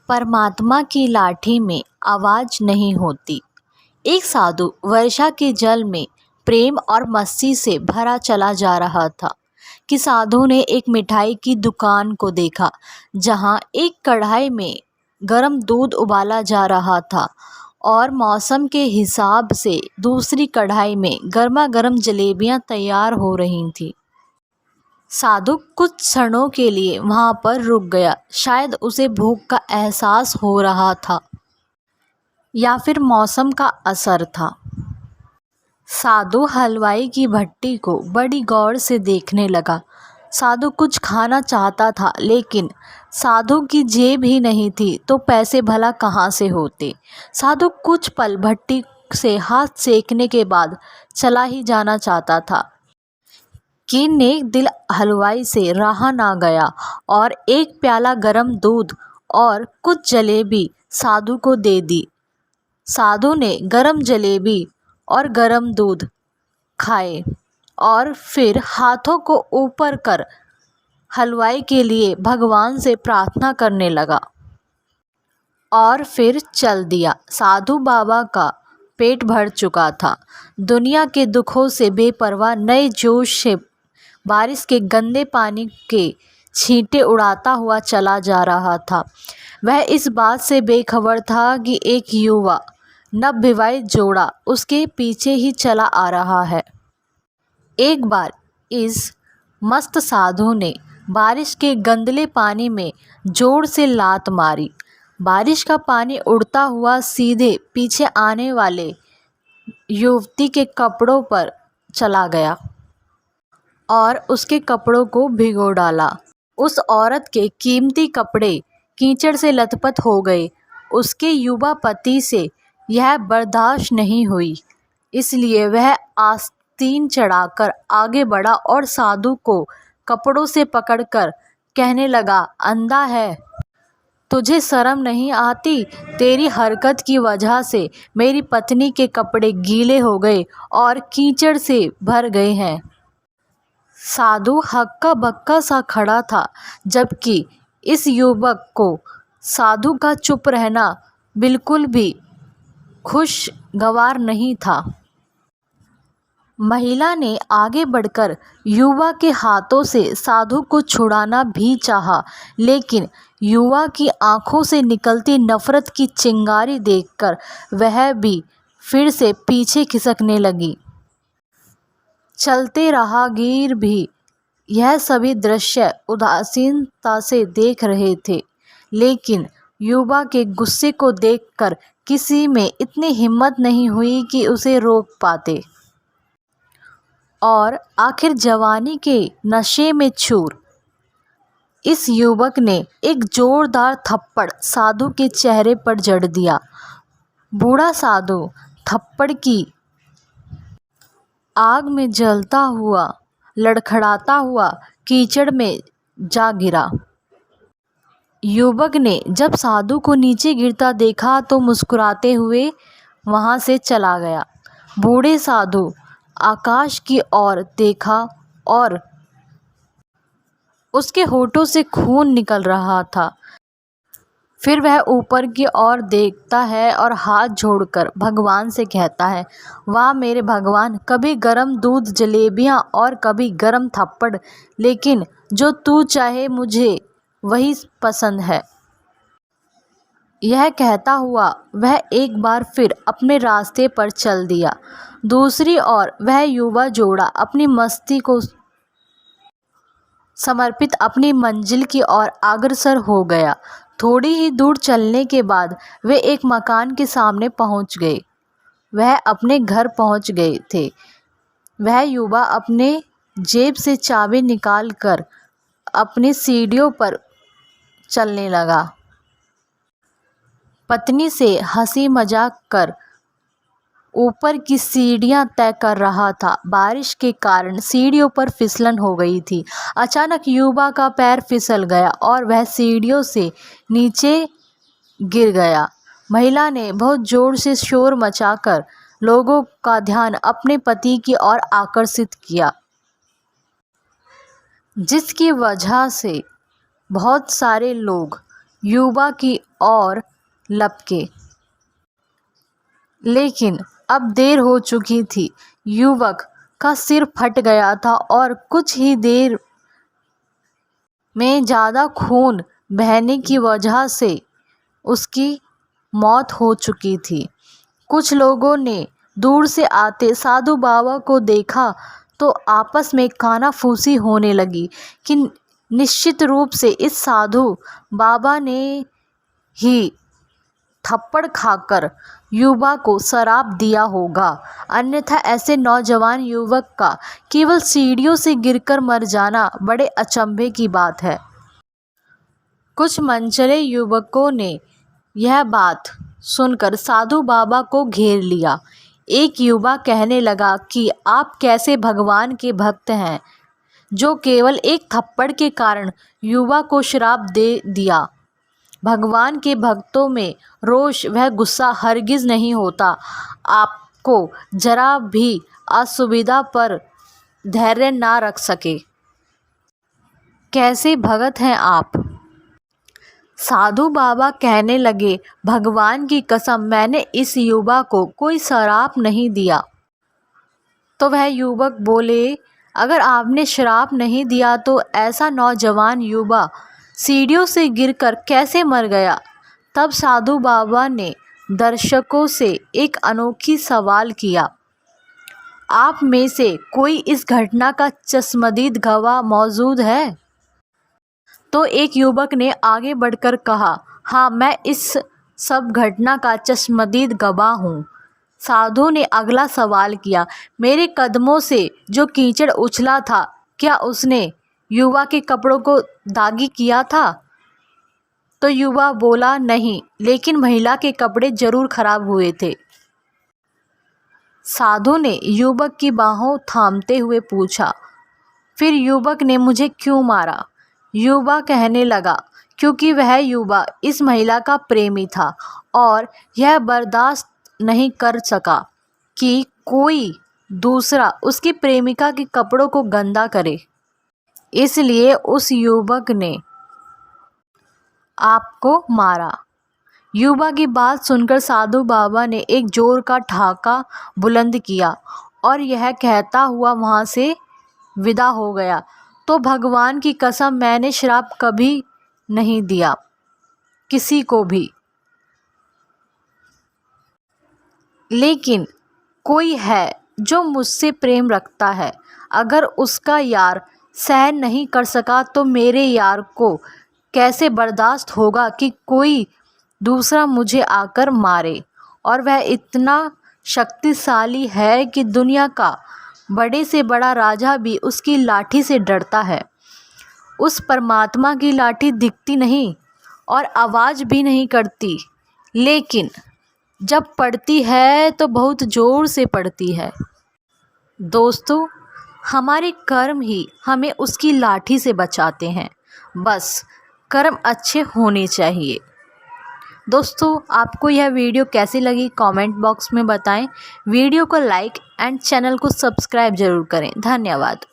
परमात्मा की लाठी में आवाज नहीं होती। एक साधु वर्षा के जल में प्रेम और मस्ती से भरा चला जा रहा था कि साधु ने एक मिठाई की दुकान को देखा जहां एक कढ़ाई में गरम दूध उबाला जा रहा था और मौसम के हिसाब से दूसरी कढ़ाई में गर्मा गर्म जलेबियां तैयार हो रही थीं। साधु कुछ क्षणों के लिए वहां पर रुक गया। शायद उसे भूख का एहसास हो रहा था या फिर मौसम का असर था। साधु हलवाई की भट्टी को बड़ी गौर से देखने लगा। साधु कुछ खाना चाहता था, लेकिन साधु की जेब ही नहीं थी तो पैसे भला कहाँ से होते। साधु कुछ पल भट्टी से हाथ सेकने के बाद चला ही जाना चाहता था कि नेक दिल हलवाई से रहा ना गया और एक प्याला गरम दूध और कुछ जलेबी साधु को दे दी। साधु ने गरम जलेबी और गरम दूध खाए और फिर हाथों को ऊपर कर हलवाई के लिए भगवान से प्रार्थना करने लगा और फिर चल दिया। साधु बाबा का पेट भर चुका था। दुनिया के दुखों से बेपरवाह नए जोश से बारिश के गंदे पानी के छींटे उड़ाता हुआ चला जा रहा था। वह इस बात से बेखबर था कि एक युवा नवविवाहित जोड़ा उसके पीछे ही चला आ रहा है। एक बार इस मस्त साधु ने बारिश के गंदले पानी में जोर से लात मारी। बारिश का पानी उड़ता हुआ सीधे पीछे आने वाले युवती के कपड़ों पर चला गया और उसके कपड़ों को भिगो डाला। उस औरत के कीमती कपड़े कीचड़ से लथपथ हो गए। उसके युवा पति से यह बर्दाश्त नहीं हुई, इसलिए वह आस्तीन चढ़ाकर आगे बढ़ा और साधु को कपड़ों से पकड़कर कहने लगा, अंधा है, तुझे शर्म नहीं आती? तेरी हरकत की वजह से मेरी पत्नी के कपड़े गीले हो गए और कीचड़ से भर गए हैं। साधु हक्का बक्का सा खड़ा था, जबकि इस युवक को साधु का चुप रहना बिल्कुल भी खुशगवार नहीं था। महिला ने आगे बढ़कर युवा के हाथों से साधु को छुड़ाना भी चाहा, लेकिन युवा की आंखों से निकलती नफरत की चिंगारी देखकर वह भी फिर से पीछे खिसकने लगी। चलते राहगीर भी यह सभी दृश्य उदासीनता से देख रहे थे, लेकिन युवा के गुस्से को देखकर किसी में इतनी हिम्मत नहीं हुई कि उसे रोक पाते। और आखिर जवानी के नशे में चूर इस युवक ने एक जोरदार थप्पड़ साधु के चेहरे पर जड़ दिया। बूढ़ा साधु थप्पड़ की आग में जलता हुआ लड़खड़ाता हुआ कीचड़ में जा गिरा। युवक ने जब साधु को नीचे गिरता देखा तो मुस्कुराते हुए वहां से चला गया। बूढ़े साधु आकाश की ओर देखा और उसके होठों से खून निकल रहा था। फिर वह ऊपर की ओर देखता है और हाथ जोड़कर भगवान से कहता है, वाह मेरे भगवान, कभी गरम दूध जलेबियां और कभी गरम थप्पड़, लेकिन जो तू चाहे मुझे वही पसंद है। यह कहता हुआ वह एक बार फिर अपने रास्ते पर चल दिया। दूसरी ओर वह युवा जोड़ा अपनी मस्ती को समर्पित अपनी मंजिल की ओर अग्रसर हो गया। थोड़ी ही दूर चलने के बाद वे एक मकान के सामने पहुंच गए। वह अपने घर पहुंच गए थे। वह युवा अपने जेब से चाबी निकालकर अपनी सीढ़ियों पर चलने लगा। पत्नी से हंसी मजाक कर ऊपर की सीढ़ियां तय कर रहा था। बारिश के कारण सीढ़ियों पर फिसलन हो गई थी। अचानक युवा का पैर फिसल गया और वह सीढ़ियों से नीचे गिर गया। महिला ने बहुत जोर से शोर मचाकर लोगों का ध्यान अपने पति की ओर आकर्षित किया, जिसकी वजह से बहुत सारे लोग युवा की और लपके। लेकिन अब देर हो चुकी थी। युवक का सिर फट गया था और कुछ ही देर में ज़्यादा खून बहने की वजह से उसकी मौत हो चुकी थी। कुछ लोगों ने दूर से आते साधु बाबा को देखा तो आपस में कानाफूसी होने लगी कि निश्चित रूप से इस साधु बाबा ने ही थप्पड़ खाकर युवा को श्राप दिया होगा, अन्यथा ऐसे नौजवान युवक का केवल सीढ़ियों से गिरकर मर जाना बड़े अचंभे की बात है। कुछ मनचले युवकों ने यह बात सुनकर साधु बाबा को घेर लिया। एक युवा कहने लगा कि आप कैसे भगवान के भक्त हैं जो केवल एक थप्पड़ के कारण युवा को श्राप दे दिया। भगवान के भक्तों में रोष व गुस्सा हरगिज नहीं होता। आपको जरा भी असुविधा पर धैर्य ना रख सके। कैसे भगत हैं आप? साधु बाबा कहने लगे, भगवान की कसम मैंने इस युवा को कोई श्राप नहीं दिया। तो वह युवक बोले, अगर आपने श्राप नहीं दिया तो ऐसा नौजवान युवा सीढ़ियों से गिरकर कैसे मर गया? तब साधु बाबा ने दर्शकों से एक अनोखी सवाल किया, आप में से कोई इस घटना का चश्मदीद गवाह मौजूद है? तो एक युवक ने आगे बढ़कर कहा, हाँ, मैं इस सब घटना का चश्मदीद गवाह हूँ। साधु ने अगला सवाल किया, मेरे कदमों से जो कीचड़ उछला था, क्या उसने युवा के कपड़ों को दागी किया था? तो युवा बोला, नहीं, लेकिन महिला के कपड़े जरूर खराब हुए थे। साधु ने युवक की बाहों थामते हुए पूछा, फिर युवक ने मुझे क्यों मारा? युवा कहने लगा, क्योंकि वह युवा इस महिला का प्रेमी था और यह बर्दाश्त नहीं कर सका कि कोई दूसरा उसकी प्रेमिका के कपड़ों को गंदा करे, इसलिए उस युवक ने आपको मारा। युवा की बात सुनकर साधु बाबा ने एक जोर का ठहाका बुलंद किया और यह कहता हुआ वहाँ से विदा हो गया, तो भगवान की कसम मैंने श्राप कभी नहीं दिया किसी को भी। लेकिन कोई है जो मुझसे प्रेम रखता है, अगर उसका यार सहन नहीं कर सका तो मेरे यार को कैसे बर्दाश्त होगा कि कोई दूसरा मुझे आकर मारे? और वह इतना शक्तिशाली है कि दुनिया का बड़े से बड़ा राजा भी उसकी लाठी से डरता है। उस परमात्मा की लाठी दिखती नहीं और आवाज़ भी नहीं करती, लेकिन जब पड़ती है तो बहुत ज़ोर से पड़ती है। दोस्तों, हमारे कर्म ही हमें उसकी लाठी से बचाते हैं। बस कर्म अच्छे होने चाहिए। दोस्तों, आपको यह वीडियो कैसी लगी कमेंट बॉक्स में बताएं। वीडियो को लाइक एंड चैनल को सब्सक्राइब ज़रूर करें। धन्यवाद।